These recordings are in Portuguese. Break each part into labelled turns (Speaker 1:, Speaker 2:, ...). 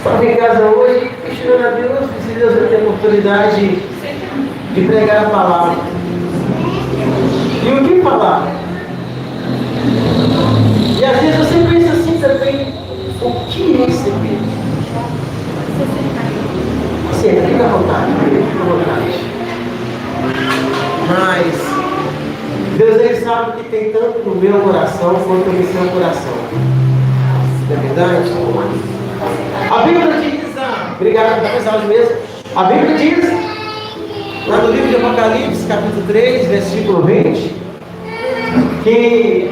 Speaker 1: Estava em casa hoje, questionando a Deus, se Deus vai ter a oportunidade de pregar a palavra. E o que falar? E às vezes você pensa assim também, o que receber? Você fica à vontade, fica à vontade. Mas Deus, Ele sabe que tem tanto no meu coração quanto no seu coração. Não é verdade? A Bíblia diz, obrigado por essa aula mesmo. A Bíblia diz, lá no livro de Apocalipse, capítulo 3, versículo 20, que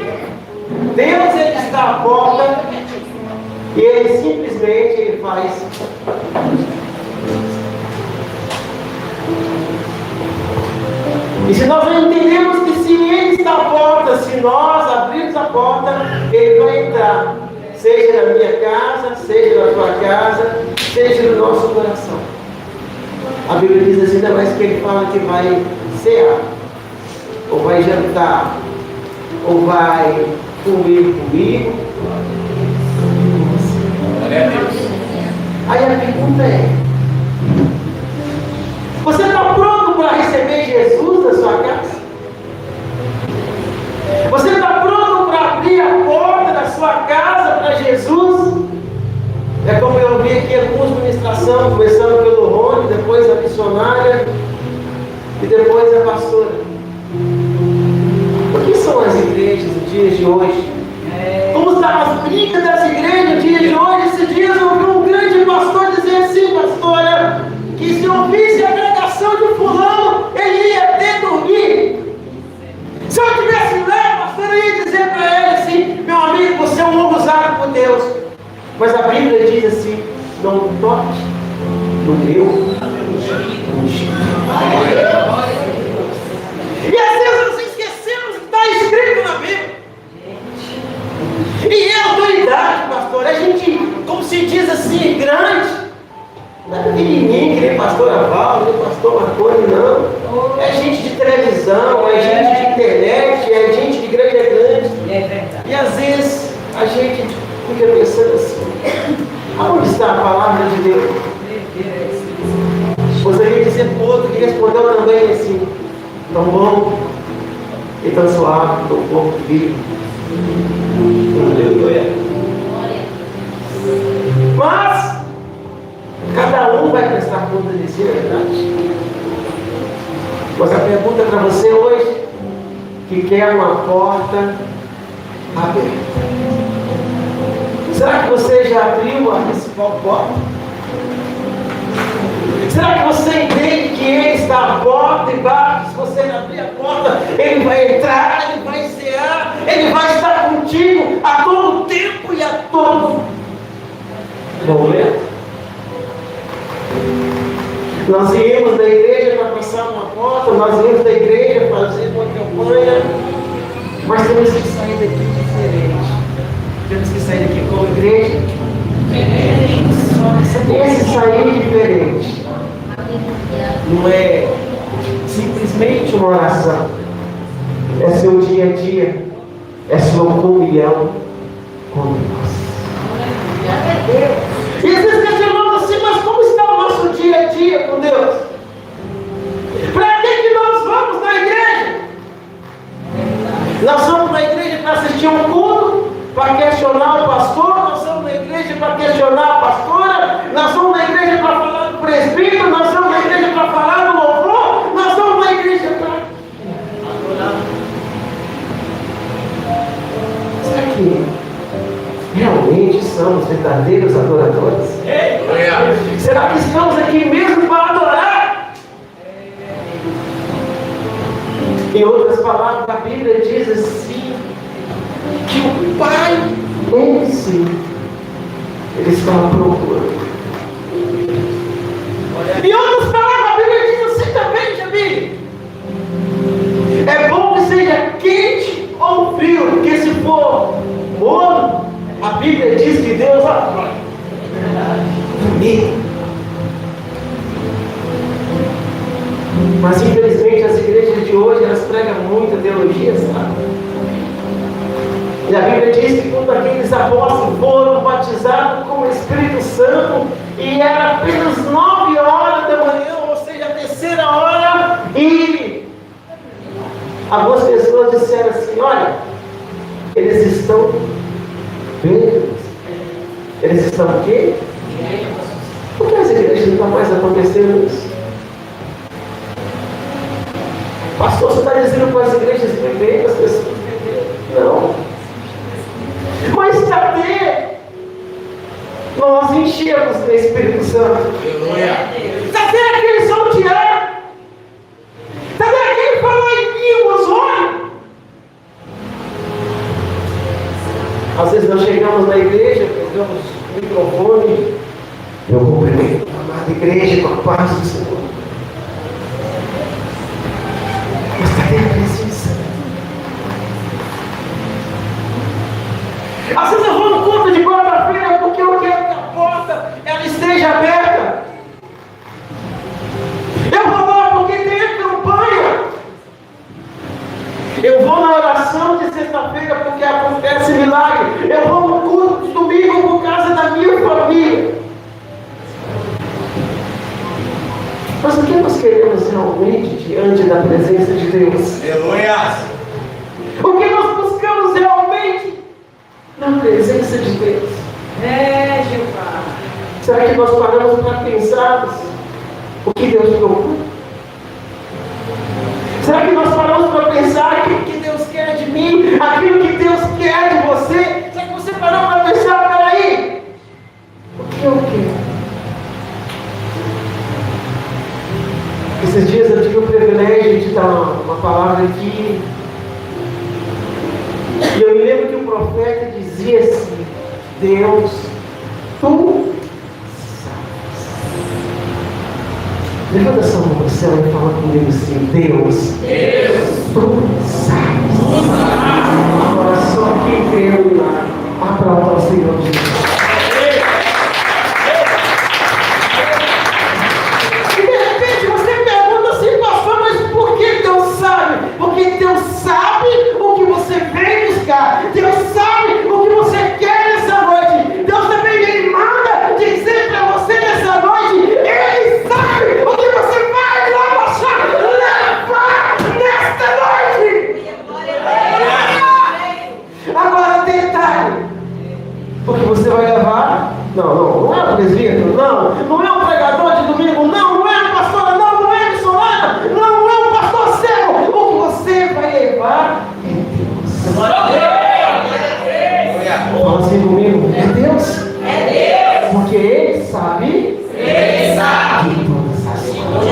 Speaker 1: Deus, Ele está à porta e Ele simplesmente Ele faz. E se nós não entendemos que se Ele está à porta, se nós abrirmos a porta, Ele vai entrar, seja na minha casa, seja na tua casa, seja no nosso coração. A Bíblia diz assim, ainda mais que Ele fala que vai cear, ou vai jantar, ou vai comer comigo.
Speaker 2: Glória a Deus.
Speaker 1: Aí a pergunta é: você está pronto para receber Jesus na sua casa? Você está pronto para abrir a porta da sua casa para Jesus? É como eu vi aqui algumas ministrações, começando pelo Rony, depois a missionária e depois a pastora. O que são as igrejas nos dias de hoje? Como estão as brigas das igrejas nos dias de hoje? Esses dias eu ouvi um grande pastor dizer assim, pastora, que se ouvisse a pregação de fulano, ele ia até dormir. Se eu tivesse lá, pastor, eu ia dizer para ele assim, meu amigo, você é um homem usado por Deus. Mas a Bíblia diz assim, não toque no meu ungido. E às vezes nós esquecemos que está escrito na Bíblia. E é autoridade, pastor. A gente, como se diz assim, grande. Não é pequenininho, que nem pastor Aval, nem pastor Marconi, não. É gente de televisão, é gente de internet, é gente de grande a grande. E às vezes a gente fica pensando assim, aonde está a palavra de Deus? Gostaria de dizer para o outro que respondeu também assim, tão bom e tão suave, tão pouco vivo. Aleluia. Mas cada um vai prestar conta de si, é verdade? Mas a pergunta para você hoje, que quer uma porta aberta. Será que você já abriu a principal porta? Será que você entende que Ele está à porta e bate? Se você abrir a porta, Ele vai entrar, Ele vai cear, Ele vai estar contigo a todo tempo e a todo momento. Nós viemos da igreja para passar uma porta, nós viemos da igreja para fazer uma campanha, mas temos que sair daqui diferente. Temos que sair daqui como igreja diferente. Esse sair diferente não é simplesmente uma oração, é seu dia a dia, é sua comunhão com Deus. E às vezes questionamos assim, mas como está o nosso dia a dia com Deus? Para que nós vamos na igreja? Nós vamos na igreja para assistir um culto, para questionar o pastor, nós vamos na igreja para questionar a pastora, nós vamos na igreja para falar do presbítero, nós vamos na igreja para falar do louvor, nós vamos na igreja para adorar. Será que realmente somos verdadeiros adoradores? Será que estamos aqui mesmo para adorar? Em outras palavras, a Bíblia diz assim, que o Pai em si, Ele está à procura. Em outras palavras, a Bíblia diz assim também, Jamile. É bom que seja quente ou frio, porque se for morno, a Bíblia diz que Deus vai. Mas infelizmente as igrejas de hoje, elas pregam muita teologia, sabe? E a Bíblia diz que quando aqueles apóstolos foram batizados com o Espírito Santo, E era apenas 9 horas da manhã, ou seja, a terceira hora. E algumas pessoas disseram assim: olha, eles estão bêbados. Eles estão o quê? Por que as igrejas não estão mais acontecendo isso? Pastor, você está dizendo para as igrejas beberem, as pessoas beberem? Não. Mas cadê nós enchemos do Espírito Santo? Cadê aquele saltear? Cadê aquele falar em línguas? Olha! Às vezes nós chegamos na igreja, pegamos o microfone, eu cumprimento a amada igreja com a paz do Senhor. Mas cadê a presença? Às vezes eu vou no culto de quarta-feira porque eu quero que a porta ela esteja aberta. Eu vou lá porque tem campanha. Eu vou na oração de sexta-feira porque acontece milagre. Eu vou no culto de domingo por causa da minha família. Mas o que nós queremos realmente diante da presença de Deus?
Speaker 2: Aleluia!
Speaker 1: O que nós buscamos realmente na presença de Deus?
Speaker 3: Jeová.
Speaker 1: Será que nós paramos para pensar o que Deus procura? Será que nós paramos para pensar aquilo que Deus quer de mim, aquilo que Deus quer de você? Será que você parou para pensar, peraí, o que eu quero? Esses dias eu tive o privilégio de dar uma palavra aqui. E eu me lembro que o profeta dizia assim: Deus, tu sabes. Levanta essa mão para o céu e fala comigo assim: Deus, tu sabes. Agora só quem creu, aplauda ao Senhor Jesus. Deus sabe o que você quer nessa noite. Deus também Ele manda dizer para você nessa noite. Ele sabe o que você vai lá achar, levar nesta noite. Agora detalhe: o que você vai levar? Não é o presbítero, não é o pregador de domingo, não é a pastora, não é a missionária, não é o pastor cego. O que você vai levar é Deus. Fala assim comigo: é Deus?
Speaker 3: É Deus.
Speaker 1: Porque Ele sabe.
Speaker 3: Ele sabe.
Speaker 1: De todas as coisas.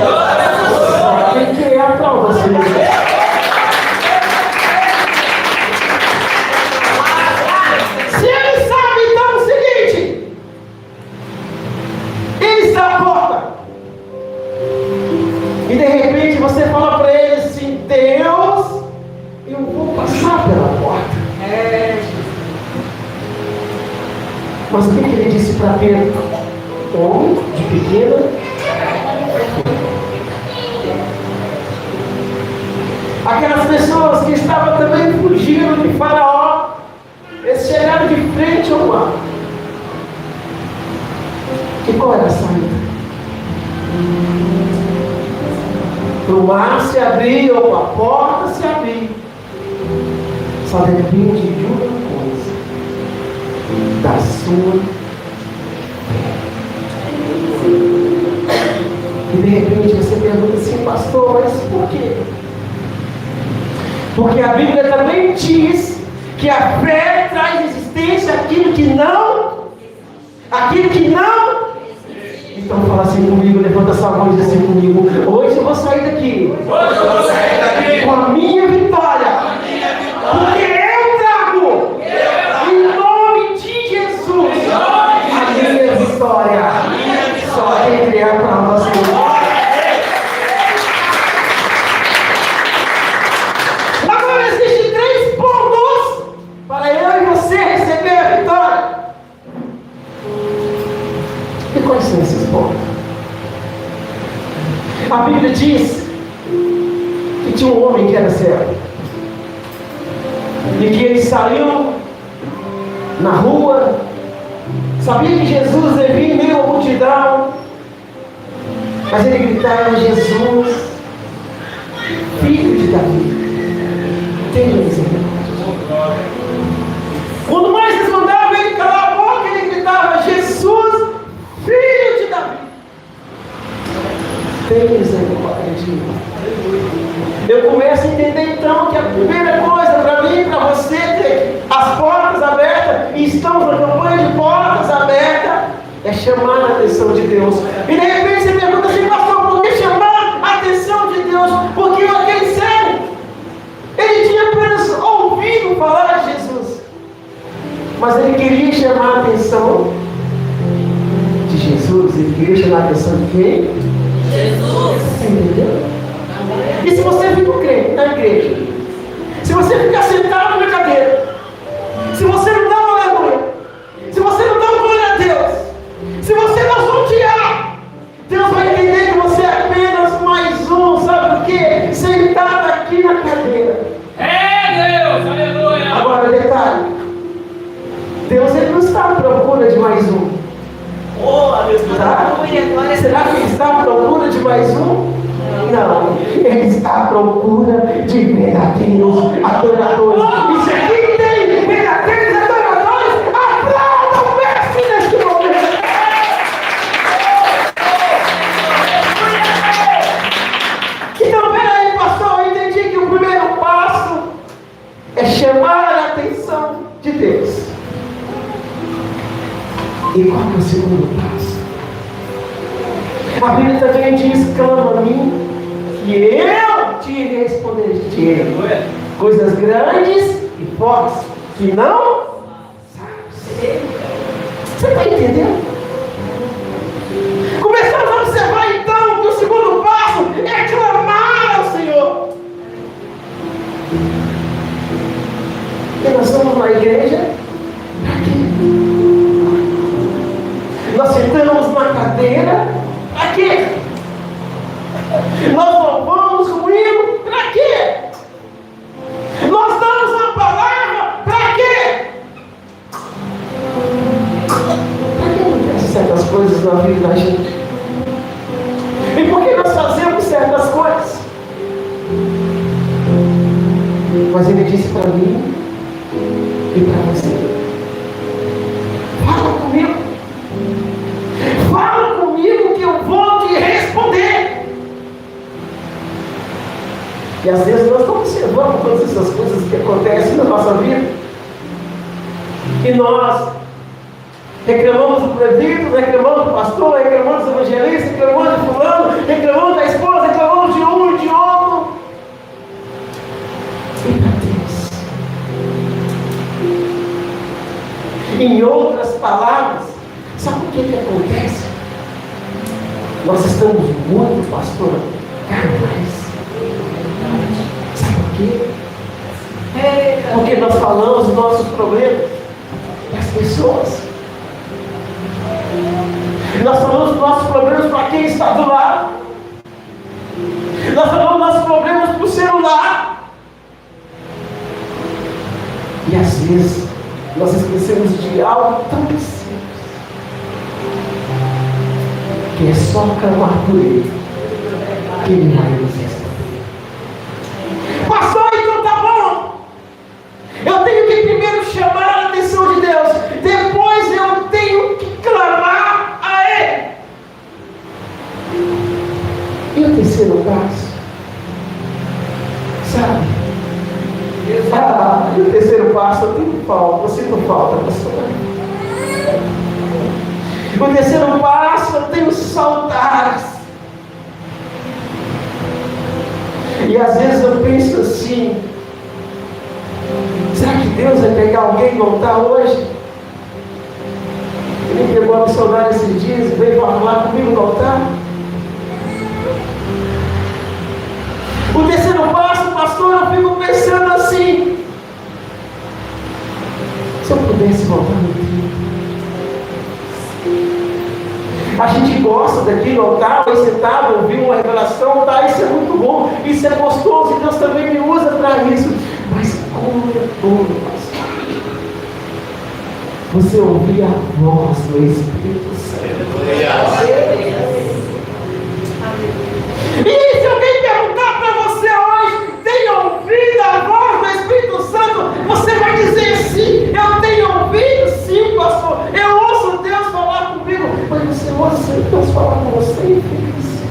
Speaker 1: Quem que é a prova, Senhor? Se Ele sabe, então é o seguinte: Ele está à porta. E de repente você fala para Ele assim: Deus, eu vou passar pela porta. Mas o que ele disse para Pedro? Homem de pequena. Aquelas pessoas que estavam também fugindo de Faraó, eles chegaram de frente ao mar. E qual era a saída? O mar se abriu, a porta se abriu. Só depende de uma coisa: da sua fé. E de repente você pergunta assim: pastor, mas por quê? Porque a Bíblia também diz que a fé traz existência àquilo que não. Então fala assim comigo, levanta essa mão e diz assim comigo: hoje eu vou sair daqui com a minha vitória. Porque eu trago em nome de Jesus a minha vitória. Só quem crê para nós. Agora existem 3 pontos para eu e você receber a vitória. E quais são esses pontos? A Bíblia diz que tinha um homem que era cego. E que ele saiu na rua Sabia que Jesus devia em meio à multidão, mas ele gritava: Jesus, filho de Davi, tenha misericórdia. Quando mais eles mandavam ele calar a boca, ele gritava: Jesus, filho de Davi, tenha misericórdia de mim. Eu começo a entender então que a primeira coisa para mim e para você ter as portas abertas, e estamos na campanha de portas abertas, é chamar a atenção de Deus. E de repente você pergunta assim: pastor, por que chamar a atenção de Deus? Porque aquele cego, ele tinha apenas ouvido falar de Jesus, mas ele queria chamar a atenção de Jesus. Ele queria chamar a atenção de quem?
Speaker 3: Jesus.
Speaker 1: Você entendeu? E se você fica crente na igreja, se você ficar sentado na cadeira, se você não dá uma aleluia, se você não dá uma glória a Deus, se você não sortear, Deus vai entender que você é apenas mais um, sabe o que? Sentado aqui na cadeira.
Speaker 3: É Deus, aleluia.
Speaker 1: Agora, detalhe: Deus ele não está à procura de mais um.
Speaker 3: Oh, aleluia.
Speaker 1: Tá? Será que ele está à procura de mais um? Não, ele está à procura de verdadeiros adoradores. E se aqui tem verdadeiros adoradores, aplauda o mestre neste momento. Então, peraí, pastor, eu entendi que o primeiro passo é chamar a atenção de Deus. E qual é o segundo passo? A Bíblia também diz: clama a mim, que eu te responderei coisas grandes e fortes, que não sabes. Você está entendendo? Começamos a observar então que o segundo passo é clamar ao Senhor. E nós estamos na igreja para quê? Nós sentamos na cadeira para quê? Nós louvamos o hino para quê? Nós damos uma palavra para quê? Para que acontecem certas coisas na vida da gente? E por que nós fazemos certas coisas? Mas ele disse para mim e para você: fala comigo. Fala comigo que eu vou te responder. E às vezes nós não observamos todas essas coisas que acontecem na nossa vida. E nós reclamamos do presbítero, reclamamos do pastor, reclamamos do evangelista, reclamamos de fulano, reclamamos da esposa, reclamamos de um e de outro. E para Deus, em outras palavras, sabe o que acontece? Nós estamos muito, pastor, carnais. Sabe por quê? Porque nós falamos dos nossos problemas das pessoas. Nós falamos dos nossos problemas para quem está do lado. Nós falamos dos nossos problemas para o celular. E às vezes nós esquecemos de algo tão simples, que é só clamar por Ele, que Ele vai nos responder. Pastor, então tá bom. Eu tenho que primeiro chamar a atenção de Deus, depois eu tenho que clamar a Ele. E o terceiro passo? Sabe? E o terceiro passo eu tenho falta, eu sinto falta, pastor. O terceiro passo eu tenho saudades. E às vezes eu penso assim: será que Deus vai pegar alguém e voltar hoje? Ele pegou a missionária esses dias e veio falar comigo no altar. O terceiro passo, pastor, eu fico pensando assim: se eu pudesse voltar no tempo. A gente gosta daqui no altar, vai sentado, ouvir uma revelação, tá? Isso é muito bom, isso é gostoso, e Deus também me usa para isso. Mas como é bom, pastor, você ouvir a voz do Espírito Santo. E se alguém perguntar para você hoje, tem ouvido a voz do Espírito Santo? Você vai dizer sim, eu tenho ouvido, sim, pastor. Eu ouço Deus falar comigo. Mas você ouça Deus falar com você, infeliz.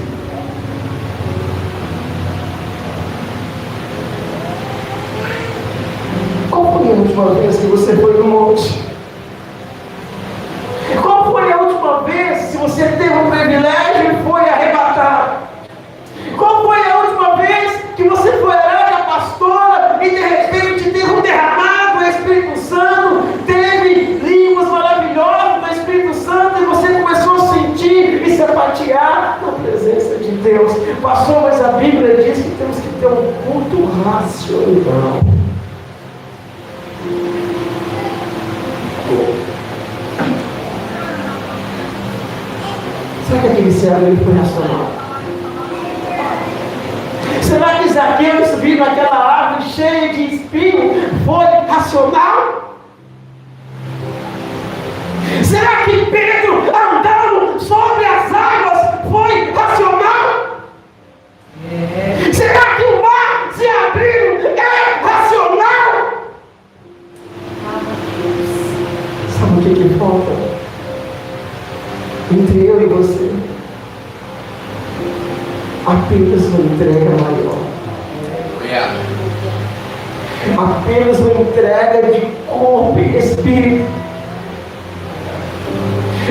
Speaker 1: Qual foi a última vez que você foi no monte? Qual foi a última vez se você teve o privilégio e foi arrebatado? Qual foi a última vez que você foi orar a pastora e de repente teve um derramado do Espírito Santo, teve línguas maravilhosas do Espírito Santo e você começou a sentir e se apatear na presença de Deus? Pastor, mas a Bíblia diz que temos que ter um culto racional. Será que aquele servo ele foi racional? Será que Zaqueu subiu naquela árvore cheia de espinho foi racional? Será que Pedro andando sobre as águas foi racional? Será que o mar se abriu é racional? Sabe o que falta? Entre eu e você, apenas uma entrega maior. Apenas uma entrega de corpo e espírito.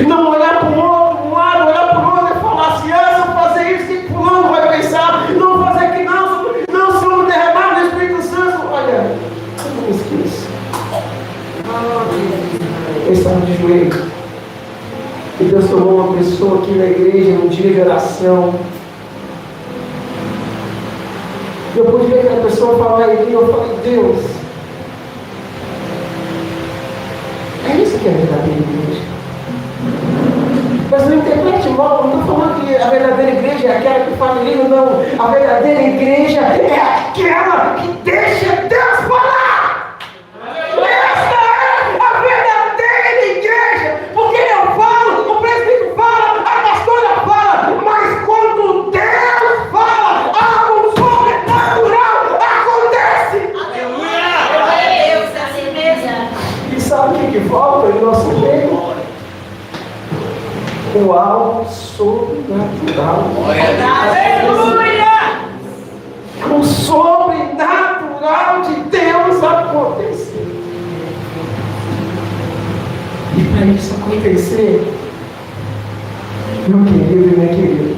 Speaker 1: Não olhar para o outro, um lado, olhar para o outro e falar assim, se eu fazer isso, que fulano vai pensar, não fazer aqui não, se eu derramar no Espírito Santo. Olha, eu não me esqueço. Eu estava de joelho. E Deus tomou uma pessoa aqui na igreja num dia de oração. Eu pude ver aquela pessoa falar em mim, eu falei, Deus, é isso que é a verdadeira igreja. Mas não interprete mal, não estou falando que a verdadeira igreja é aquela que fala em língua, não. A verdadeira igreja é aquela que deixa Deus falar. Essa é a verdadeira igreja. Porque eu falo, o presbítero fala, a pastora fala, mas quando Deus fala, algo sobrenatural acontece.
Speaker 3: Aleluia! Deus, assim mesmo.
Speaker 1: E sabe o que falta em nosso meio? O algo sobrenatural.
Speaker 3: Aleluia!
Speaker 1: O sobrenatural de Deus acontecer. E para isso acontecer, meu querido e minha querida,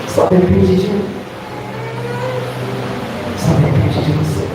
Speaker 1: só depende de mim. Só depende de você.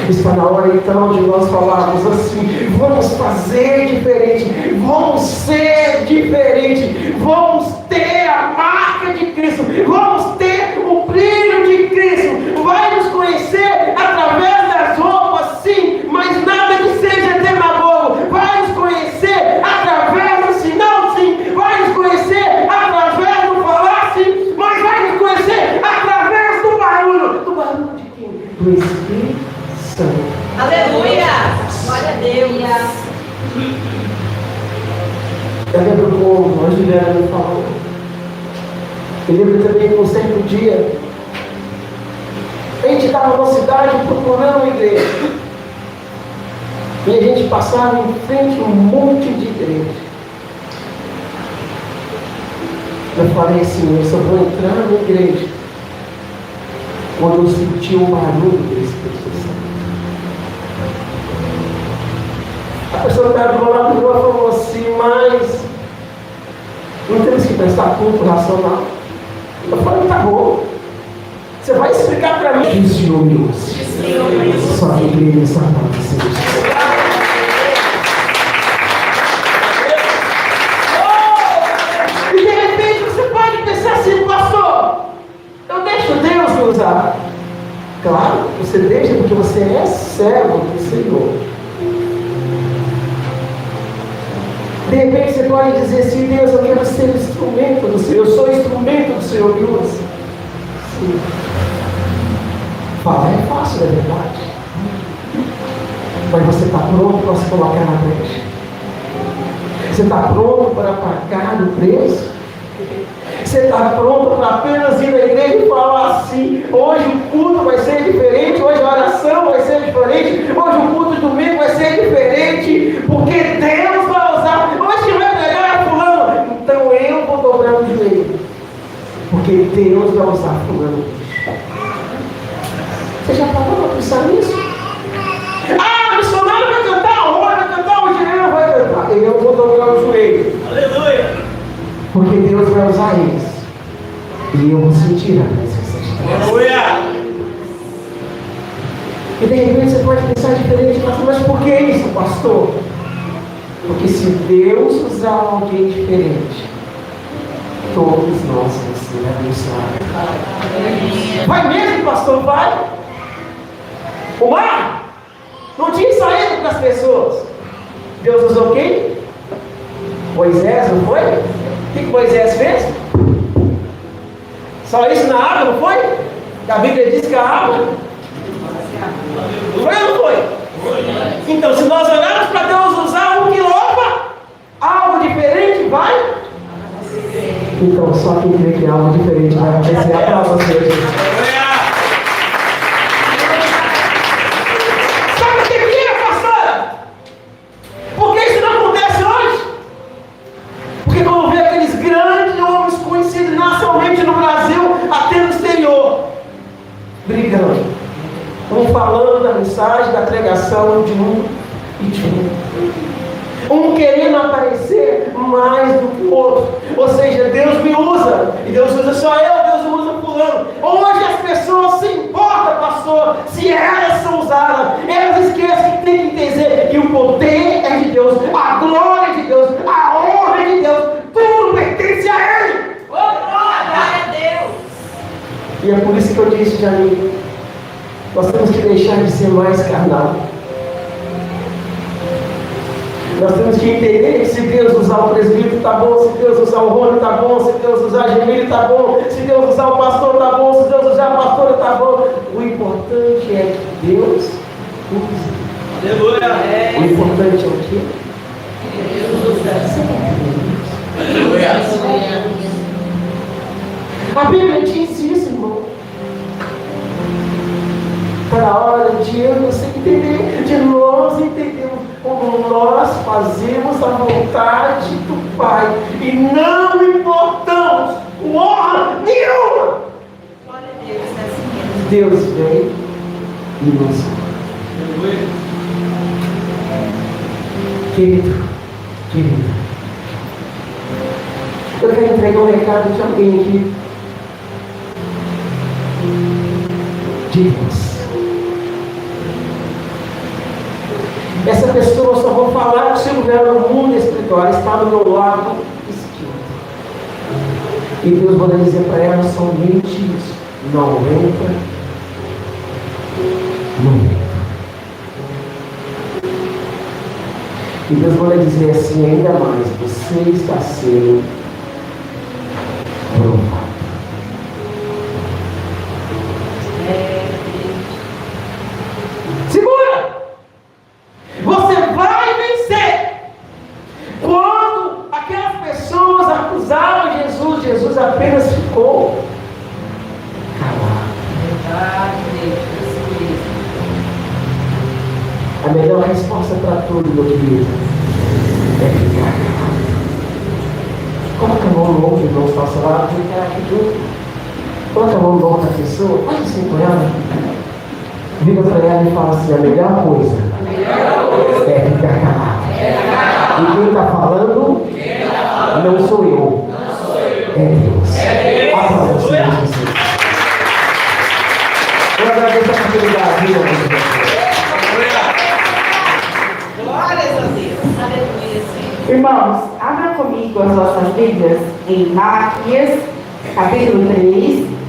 Speaker 1: Está na hora então de nós falarmos assim, vamos fazer diferente, vamos ser diferente, vamos ter a marca de Cristo, vamos ter o brilho de Cristo, vai nos conhecer através das roupas, sim, mas nada que seja demagogo, vai nos conhecer através do sinal, sim, vai nos conhecer através do falar, sim, mas vai nos conhecer através do barulho de quem? Do Espírito.
Speaker 3: Aleluia! Glória a Deus!
Speaker 1: Eu lembro como a Juliana me falou. Eu lembro também que um certo dia a gente estava numa cidade procurando uma igreja. E a gente passava em frente a um monte de igreja. Eu falei assim, eu só vou entrar na igreja quando eu sentir o barulho do Espírito Santo. A pessoa que estava do meu lado de rua falou assim, mas não temos que pensar culto racional. Eu falei, tá bom. Você vai explicar para mim. Os senhores, só a igreja está acontecendo. E de repente você pode pensar assim, pastor, eu deixo Deus me usar. Claro, você deixa porque você é servo do Senhor. De repente você pode dizer assim, Deus, eu quero ser instrumento do Senhor, eu sou instrumento do Senhor, Deus. Sim. Falar é fácil, é verdade. Mas você está pronto para se colocar na brecha? Você está pronto para pagar o preço? Você está pronto para apenas ir na igreja e falar assim: hoje o culto vai ser diferente, hoje a oração vai ser diferente, hoje o culto de domingo vai ser diferente, porque Deus vai usar, hoje vai pregar fulano, então eu vou dobrar o joelho, porque Deus vai usar fulano. Você já parou para pensar nisso? Ah, o missionário vai cantar, o vai cantar, o Jean vai cantar, eu vou dobrar o joelho. Aleluia! Porque Deus vai usar eles. E eu vou sentir a presença de Deus. Aleluia! E de repente você pode pensar diferente, pastor, mas por que isso, pastor? Porque se Deus usar alguém diferente, todos nós vamos ser abençoados. Vai mesmo, pastor? Vai! O mar não tinha saído para as pessoas. Deus usou quem? Moisés, não foi? O que Moisés fez? Só isso na água, não foi? A Bíblia diz que a água foi ou não foi? Então, se nós olharmos para Deus usar um quilofa, algo diferente vai? Então, só quem crê que algo diferente vai acontecer é para você. Sabe o que é, pastora? Por que isso não acontece hoje? Porque quando vê aqueles grandes homens conhecidos nacionalmente no Brasil, até no exterior, brigando, um falando da mensagem, da pregação de um e de um querendo aparecer mais do que o outro. Ou seja, Deus me usa, e Deus usa só eu, Deus não usa fulano. Hoje as pessoas se importam, pastor, se elas são usadas. Elas esquecem que tem que entender que o poder é de Deus, a glória é de Deus, a honra é de Deus, tudo pertence a Ele.
Speaker 3: Glória a Deus.
Speaker 1: E é por isso que eu disse, Janine, nós temos que deixar de ser mais carnal. Nós temos que entender que se Deus usar o presbítero está bom, se Deus usar o Rony está bom, se Deus usar a Gemília está bom, se Deus usar o pastor está bom, se Deus usar a pastora está bom. O importante é que Deus use. Aleluia! O importante é o quê? Deus usa. Aleluia! A Bíblia diz isso, irmão. Para a hora de eu você entender, de nós entendermos como nós fazemos a vontade do Pai e não importamos honra nenhuma.
Speaker 3: Glória a Deus, é assim mesmo.
Speaker 1: Deus veio e nos ama. Querido, eu quero entregar um recado de alguém aqui. De Deus. Essa pessoa, eu só vou falar que o seu lugar no mundo espiritual está do meu lado esquerdo. E Deus vai dizer para ela somente isso: não entra, não entra. E Deus vai dizer assim ainda mais: você está sendo provado. Segura! Você vai vencer. Quando aquelas pessoas acusaram Jesus, Jesus apenas ficou calado. A melhor resposta para tudo, meu querido, é ficar calado. Coloca a mão no ombro, irmão, faça lá, ficar aqui junto. Coloca a mão no ombro da pessoa, faz assim com ela. Vira para ela e fala assim: a melhor coisa é ficar calado. E quem está falando não sou eu, é Deus. Aplauda o Senhor Jesus. Eu agradeço a oportunidade, viu,
Speaker 3: Glórias a Deus. Aleluia, Senhor.
Speaker 2: Irmãos, abra comigo as vossas Bíblias em Malaquias, capítulo 3.